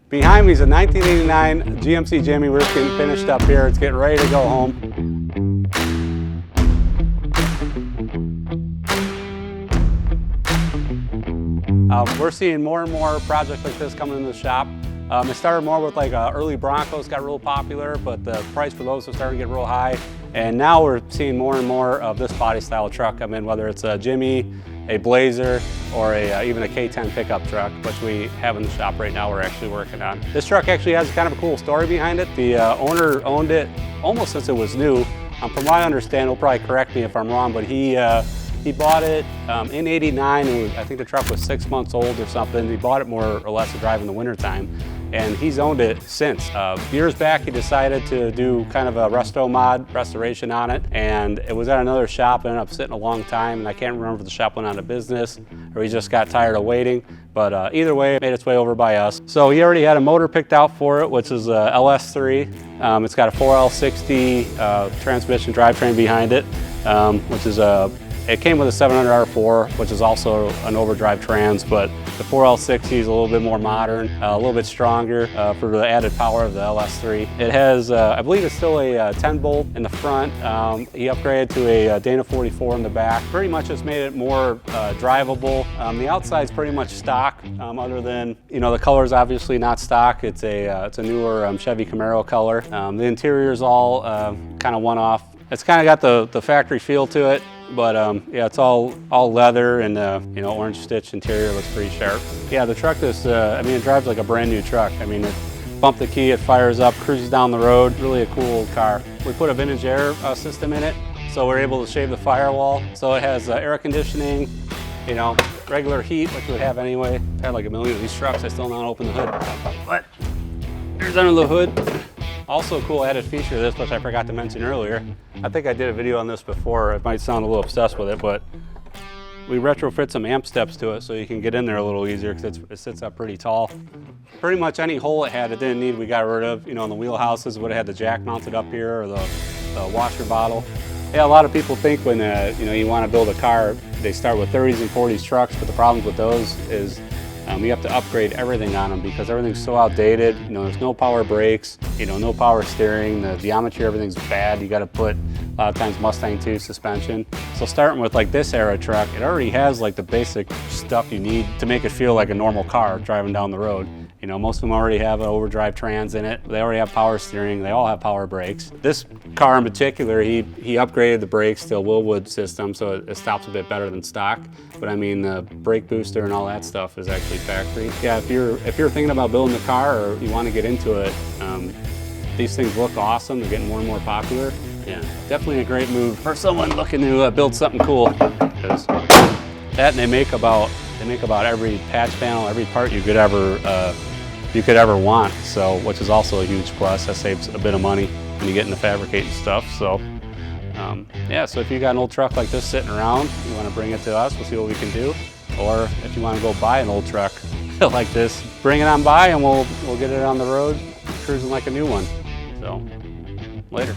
Behind me is a 1989 GMC Jimmy. We're just getting finished up here. It's getting ready to go home. We're seeing more and more projects like this coming into the shop. It started more with like early Broncos, got real popular, but the price for those was starting to get real high. And now we're seeing more and more of this body style truck. I mean, whether it's a Jimmy, a Blazer, or even a K10 pickup truck, which we have in the shop right now we're actually working on. This truck actually has kind of a cool story behind it. The owner owned it almost since it was new. From what I understand, he'll probably correct me if I'm wrong, but he bought it in '89, and I think the truck was 6 months old or something. He bought it more or less to drive in the wintertime, and he's owned it since. Years back, he decided to do kind of a resto-mod restoration on it, and it was at another shop. It ended up sitting a long time, and I can't remember if the shop went out of business or he just got tired of waiting, but either way, it made its way over by us. So he already had a motor picked out for it, which is a LS3. It's got a 4L60 transmission drivetrain behind it, which is it came with a 700 R4, which is also an overdrive trans, but the 4L60 is a little bit more modern, a little bit stronger for the added power of the LS3. It has, I believe it's still a 10 bolt in the front. He upgraded to a Dana 44 in the back. Pretty much just made it more drivable. The outside's pretty much stock, other than, you know, the color is obviously not stock. It's a newer Chevy Camaro color. The interior is all kind of one-off. It's kind of got the factory feel to it, but yeah, it's all leather, and you know, orange stitch interior looks pretty sharp. Yeah, the truck is, I mean, it drives like a brand new truck. I mean, bump the key, it fires up, cruises down the road. Really a cool old car. We put a vintage air system in it, so we're able to shave the firewall. So it has air conditioning, you know, regular heat, which we would have anyway. I've had like a million of these trucks. I still not open the hood, but there's under the hood. Also a cool added feature of this, which I forgot to mention earlier. I think I did a video on this before. It might sound a little obsessed with it, but we retrofit some amp steps to it so you can get in there a little easier, because it sits up pretty tall. Pretty much any hole it had, it didn't need, we got rid of. You know, in the wheelhouses, it would have had the jack mounted up here, or the washer bottle. Yeah, a lot of people think when you know, you want to build a car, they start with 30s and 40s trucks, but the problem with those is you have to upgrade everything on them because everything's so outdated. You know, there's no power brakes, you know, no power steering, the geometry, everything's bad. You got to put, a lot of times, Mustang 2 suspension. So starting with like this era truck, it already has like the basic stuff you need to make it feel like a normal car driving down the road. You know, most of them already have an overdrive trans in it. They already have power steering. They all have power brakes. This car in particular, he upgraded the brakes to a Willwood system, so it stops a bit better than stock. But I mean, the brake booster and all that stuff is actually factory. Yeah, if you're thinking about building a car or you want to get into it, these things look awesome. They're getting more and more popular. Yeah, definitely a great move for someone looking to build something cool. Because that, and they make about every patch panel, every part you could ever want. So, which is also a huge plus. That saves a bit of money when you get into fabricating stuff. So, yeah. So if you got an old truck like this sitting around, you want to bring it to us. We'll see what we can do. Or if you want to go buy an old truck like this, bring it on by, and we'll get it on the road, cruising like a new one. So, later.